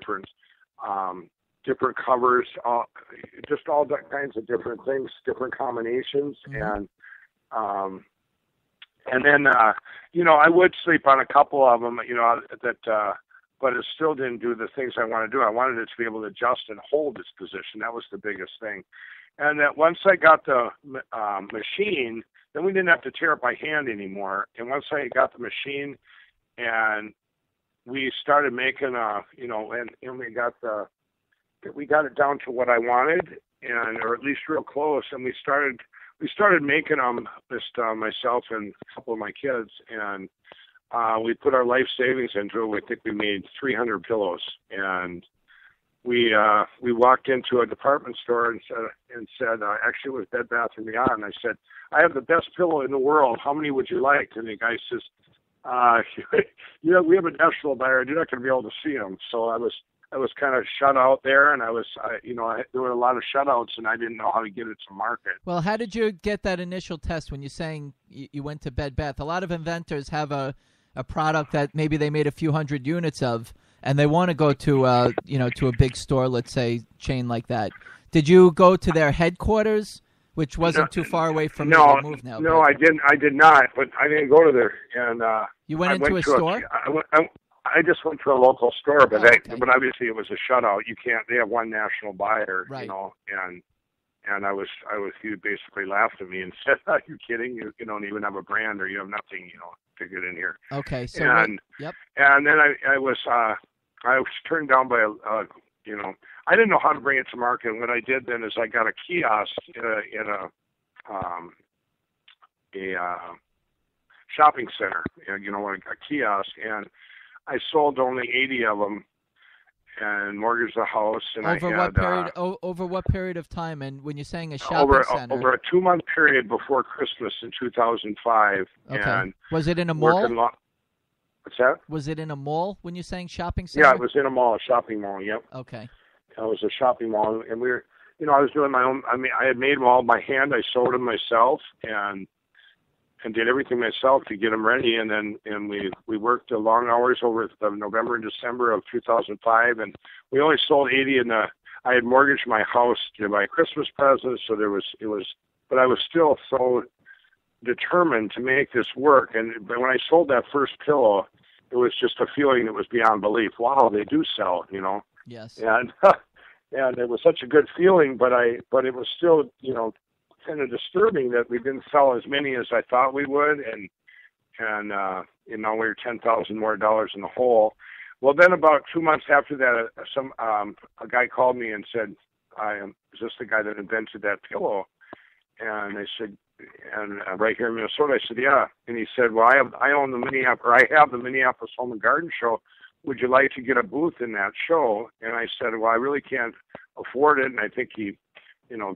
trims, different covers, just all kinds of different things, different combinations, and then I would sleep on a couple of them, but it still didn't do the things I wanted to do. I wanted it to be able to adjust and hold its position. That was the biggest thing. And that once I got the machine, then we didn't have to tear it by hand anymore. And once I got the machine, and we started making and we got it down to what I wanted, or at least real close. And we started making them, just myself and a couple of my kids, and we put our life savings into it. I think we made 300 pillows, and we walked into a department store and said, actually it was Bed Bath & Beyond. I said, I have the best pillow in the world. How many would you like? And the guy says, we have a national buyer. You're not going to be able to see them. So I was kind of shut out there, and there were a lot of shutouts, and I didn't know how to get it to market. Well, how did you get that initial test when you're saying you went to Bed Bath? A lot of inventors have a product that maybe they made a few hundred units of, and they want to go to to a big store, let's say chain like that. Did you go to their headquarters, which wasn't too far away from your move now? No, I didn't. I did not, but I didn't go to there. And you went into a store? I just went to a local store, but okay. But obviously it was a shutout. You can't. They have one national buyer, right. And he basically laughed at me and said, "Are you kidding? You don't even have a brand, or you have nothing, to get in here." Okay, so yep. And then I was turned down by I didn't know how to bring it to market. And what I did then is I got a kiosk in a shopping center, a kiosk, and I sold only 80 of them and mortgaged the house. And over what period of time? And when you're saying a shopping center, over a 2-month period before Christmas in 2005. Okay. And was it in a mall? What's that? Was it in a mall when you're saying shopping center? Yeah, it was in a mall, a shopping mall. Yep. Okay. It was a shopping mall, and we were, I was doing my own. I mean, I had made them all by hand. I sewed them myself, and did everything myself to get them ready. And then we worked the long hours over November and December of 2005, and we only sold 80. And I had mortgaged my house to buy Christmas presents, so but I was still so determined to make this work. But when I sold that first pillow, it was just a feeling that was beyond belief. Wow, they do sell, Yes. And and it was such a good feeling, but it was still, kind of disturbing that we didn't sell as many as I thought we would, and we were $10,000 more in the hole. Well, then about 2 months after that, a guy called me and said, "Is this the guy that invented that pillow?" And I said, "And right here in Minnesota." I said, "Yeah." And he said, "Well, I have the Minneapolis Home and Garden Show. Would you like to get a booth in that show?" And I said, "Well, I really can't afford it." And I think he,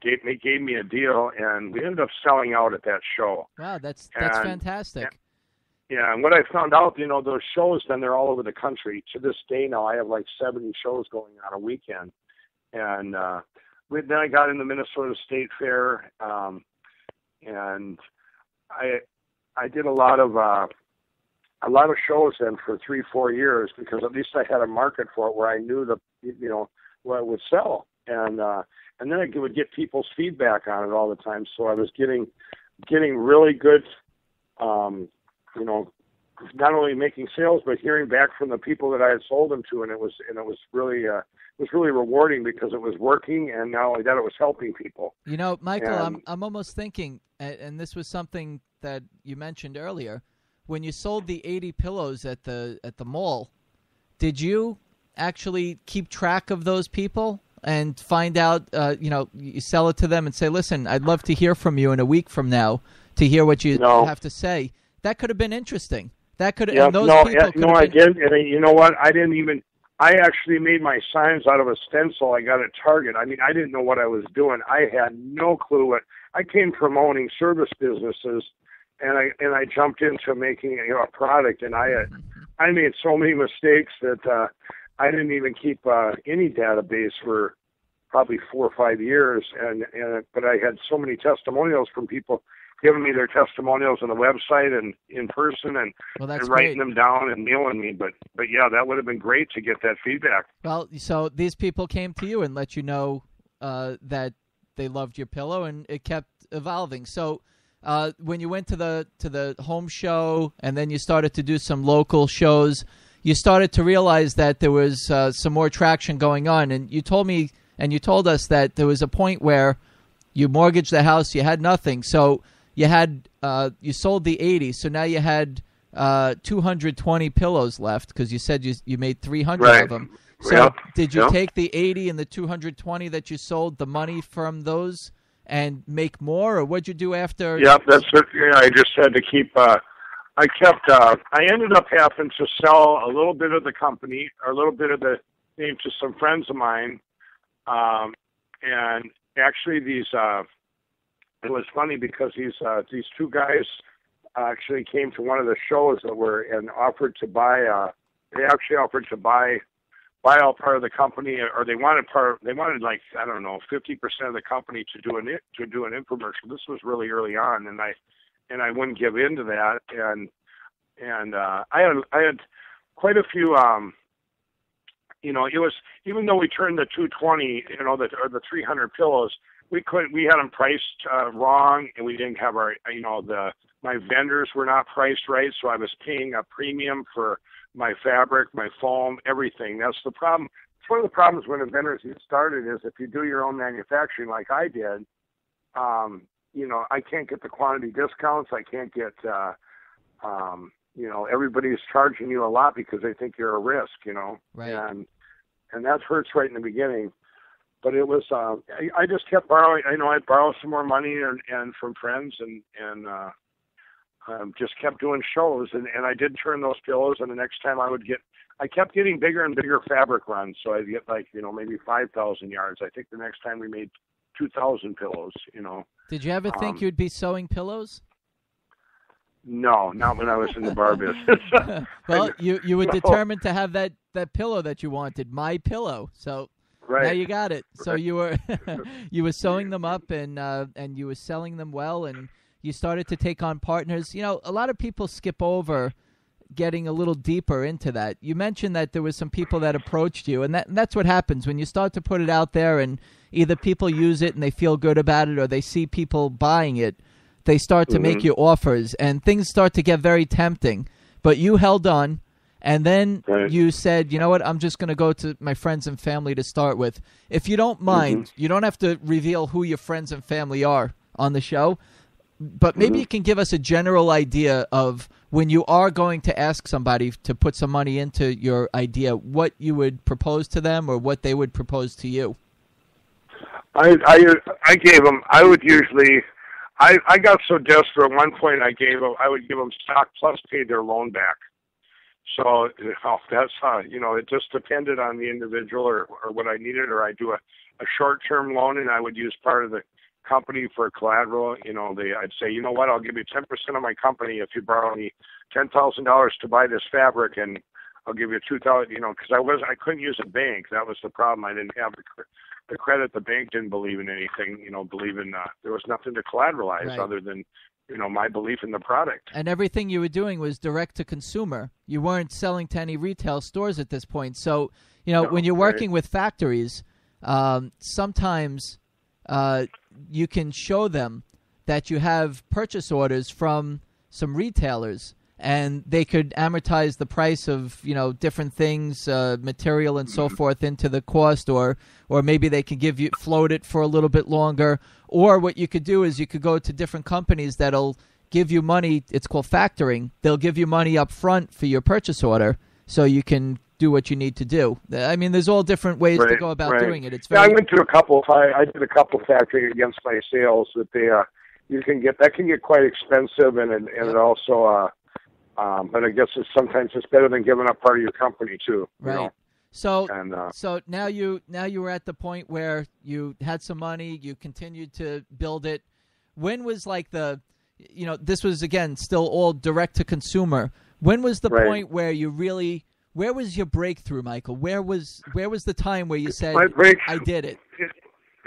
gave me a deal, and we ended up selling out at that show. Wow, that's fantastic. Yeah, and what I found out, those shows, then they're all over the country. To this day now, I have like 70 shows going on a weekend. And then I got in the Minnesota State Fair, and I did a lot of shows then for 3-4 years, because at least I had a market for it where I knew where it would sell. And then I would get people's feedback on it all the time. So I was getting really good, not only making sales, but hearing back from the people that I had sold them to. And it was really rewarding, because it was working, and not only that, it was helping people. Michael, I'm almost thinking, and this was something that you mentioned earlier, when you sold the 80 pillows at the mall, did you actually keep track of those people and find out, you sell it to them and say, "Listen, I'd love to hear from you in a week from now to hear what you have to say"? That could have been interesting. That could have, I did. And you know what? I actually made my signs out of a stencil I got at Target. I mean, I didn't know what I was doing. I had no clue I came from owning service businesses, and I jumped into making a product, and I made so many mistakes that I didn't even keep any database for probably 4 or 5 years, but I had so many testimonials from people giving me their testimonials on the website and in person, and, well, that's and writing great. them down and mailing me. But yeah, that would have been great to get that feedback. Well, so these people came to you and let you know that they loved your pillow, and it kept evolving. So when you went to the home show and then you started to do some local shows, you started to realize that there was some more traction going on. And you told me and you told us that there was a point where you mortgaged the house, you had nothing. So you had you sold the 80, so now you had 220 pillows left because you said you made 300 of them. So did you take the 80 and the 220 that you sold, the money from those, and make more, or what'd you do after? Yep, that's it. Yeah, I just had to keep. I ended up having to sell a little bit of the company, or a little bit of the name, to some friends of mine, and actually these. It was funny because these two guys actually came to one of the shows that were and offered to buy. They actually offered to buy all part of the company, or they wanted like, I don't know, 50% of the company to do an infomercial. This was really early on, and I wouldn't give in to that, and I had quite a few. It was, even though we turned the 220, or the 300 pillows, we had them priced wrong, and we didn't have my vendors were not priced right, so I was paying a premium for my fabric, my foam, everything. That's the problem. It's one of the problems when vendors get started is if you do your own manufacturing like I did, I can't get the quantity discounts. I can't get, everybody's charging you a lot because they think you're a risk, Right. And that hurts right in the beginning. But it was, I just kept borrowing. I'd borrow some more money and from friends and just kept doing shows, and I did turn those pillows, and the next time I kept getting bigger and bigger fabric runs, so I'd get maybe 5,000 yards. I think the next time we made 2,000 pillows, Did you ever think you'd be sewing pillows? No, not when I was in the bar business. Well, you were determined to have that pillow that you wanted, MyPillow, so right. Now you got it. So right. you were sewing them up and you were selling them well, and you started to take on partners. A lot of people skip over getting a little deeper into that. You mentioned that there was some people that approached you, and that's what happens when you start to put it out there, and either people use it and they feel good about it, or they see people buying it. They start to make you offers, and things start to get very tempting. But you held on, and then you said, you know what, I'm just going to go to my friends and family to start with. If you don't mind, you don't have to reveal who your friends and family are on the show, but maybe you can give us a general idea of when you are going to ask somebody to put some money into your idea, what you would propose to them or what they would propose to you. I gave them, I would usually, I got so desperate at one point I would give them stock plus pay their loan back. So that's it just depended on the individual or what I needed, or I do a short-term loan and I would use part of the company for collateral. I'd say, you know what, I'll give you 10% of my company if you borrow me $10,000 to buy this fabric, and I'll give you $2,000. Because I couldn't use a bank. That was the problem. I didn't have the credit. The bank didn't believe in anything. There was nothing to collateralize other than my belief in the product. And everything you were doing was direct to consumer. You weren't selling to any retail stores at this point. So when you're working with factories, sometimes you can show them that you have purchase orders from some retailers, and they could amortize the price of different things, material and so forth, into the cost, or maybe they could float it for a little bit longer. Or what you could do is you could go to different companies that'll give you money. It's called factoring. They'll give you money up front for your purchase order, so you can do what you need to do. I mean, there's all different ways to go about doing it. It's I went to a couple. I did a couple factoring against my sales that can get quite expensive, and it also. But I guess sometimes it's better than giving up part of your company too. Right. So now you were at the point where you had some money. You continued to build it. When was this was again still all direct to consumer. When was the point where you really? Where was your breakthrough, Michael? Where was the time where you said, I did it?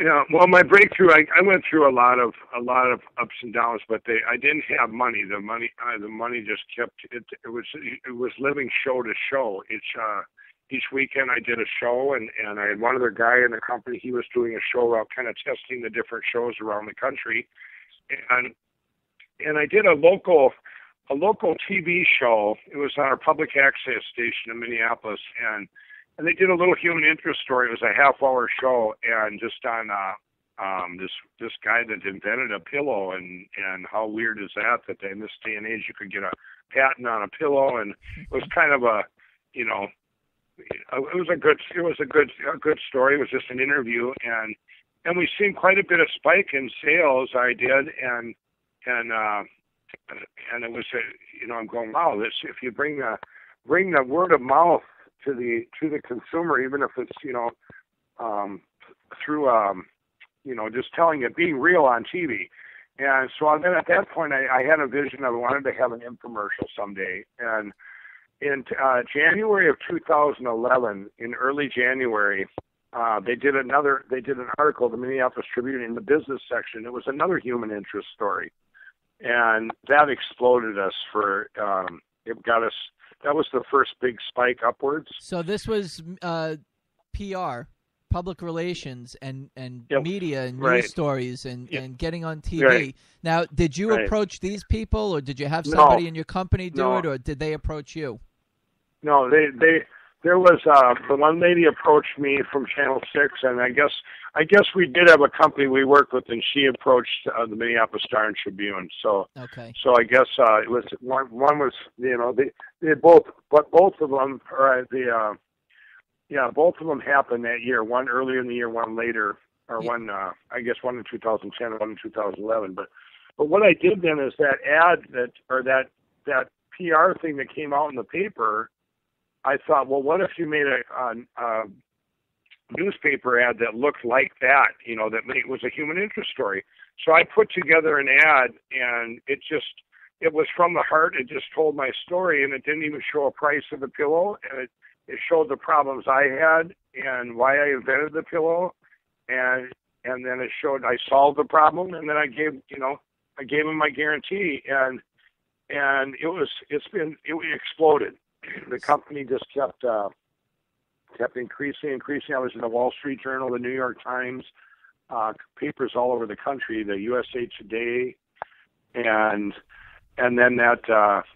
Yeah, well, my breakthrough, I went through a lot of ups and downs, but I didn't have money. The money just kept it. It was living show to show. Each weekend I did a show, and I had one other guy in the company. He was doing a show out, kind of testing the different shows around the country, and I did a local TV show. It was on our public access station in Minneapolis, and they did a little human interest story. It was a half-hour show, and just on this guy that invented a pillow, and how weird is that in this day and age you could get a patent on a pillow, and it was kind of a, it was a good story. It was just an interview, and we seen quite a bit of spike in sales. I did, and it was I'm going, wow, this, if you bring the word of mouth to the consumer, even if it's through just telling it, being real on TV. And so then at that point I had a vision. I wanted to have an infomercial someday. And in January of 2011, in early January, they did an article, the Minneapolis Tribune, in the business section. It was another human interest story, and that exploded us it got us. That was the first big spike upwards. So this was PR, public relations, and yep. media and right. news stories and getting on TV. Right. Now, did you right. approach these people, or did you have somebody in your company do No. it, or did they approach you? No, there was the one lady approached me from Channel 6, and I guess we did have a company we worked with, and she approached the Minneapolis Star and Tribune. So okay. So I guess it was one was they both, but both of them both of them happened that year. One earlier in the year, one later, or one I guess one in 2010, one in 2011. But what I did then is that ad that PR thing that came out in the paper. I thought, well, what if you made a newspaper ad that looked like that, that was a human interest story. So I put together an ad, and it was from the heart. It just told my story, and it didn't even show a price of the pillow. And it showed the problems I had and why I invented the pillow, and then it showed I solved the problem, and then I gave them my guarantee, and it exploded. The company just kept increasing. I was in the Wall Street Journal, the New York Times, papers all over the country, the USA Today, and then that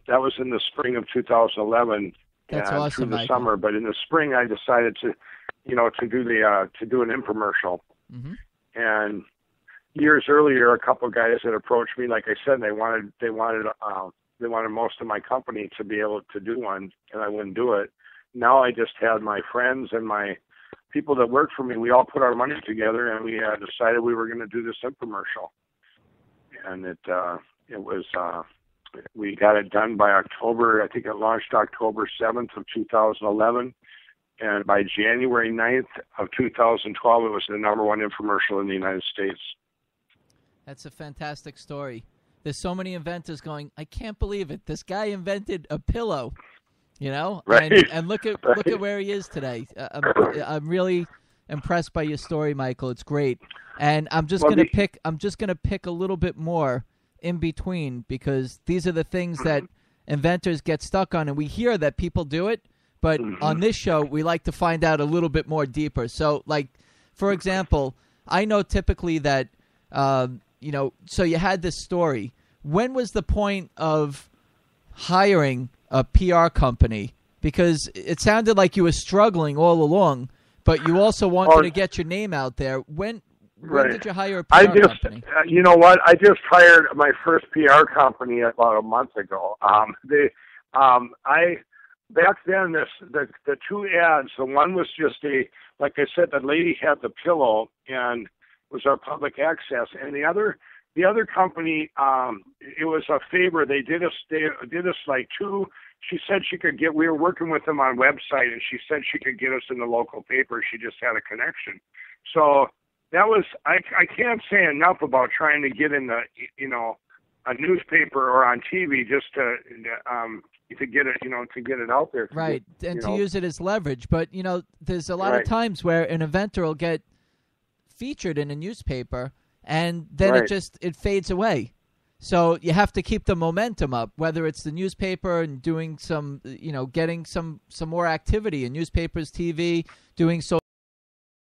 was in the spring of 2011. That's and awesome, through the Michael. summer. But in the spring, I decided to do an infomercial. Mm-hmm. And years earlier, a couple of guys had approached me. Like I said, they wanted most of my company to be able to do one, and I wouldn't do it. Now I just had my friends and my people that worked for me. We all put our money together, and we decided we were going to do this infomercial. And it was we got it done by October. I think it launched October 7th of 2011, and by January 9th of 2012, it was the number one infomercial in the United States. That's a fantastic story. There's so many inventors going, I can't believe it. This guy invented a pillow, Right. And look at where he is today. I'm really impressed by your story, Michael. It's great. And I'm just gonna pick a little bit more in between, because these are the things that inventors get stuck on, and we hear that people do it, but on this show we like to find out a little bit more deeper. So, like, for example, I know typically that so you had this story. When was the point of hiring a PR company? Because it sounded like you were struggling all along, but you also wanted to get your name out there. When did you hire a PR company? You know what? I just hired my first PR company about a month ago. Back then, the two ads. The one was just like I said, the lady had the pillow and was our public access, and the other company, it was a favor. They did us like two. She said she could get. We were working with them on website, and she said she could get us in the local paper. She just had a connection. So that was. I can't say enough about trying to get in a newspaper or on TV just to get it, to get it out there. Right, and to use it as leverage. But there's a lot of times where an inventor will get featured in a newspaper, and then Right. it fades away. So you have to keep the momentum up, whether it's the newspaper and doing some, getting some more activity in newspapers, TV, doing social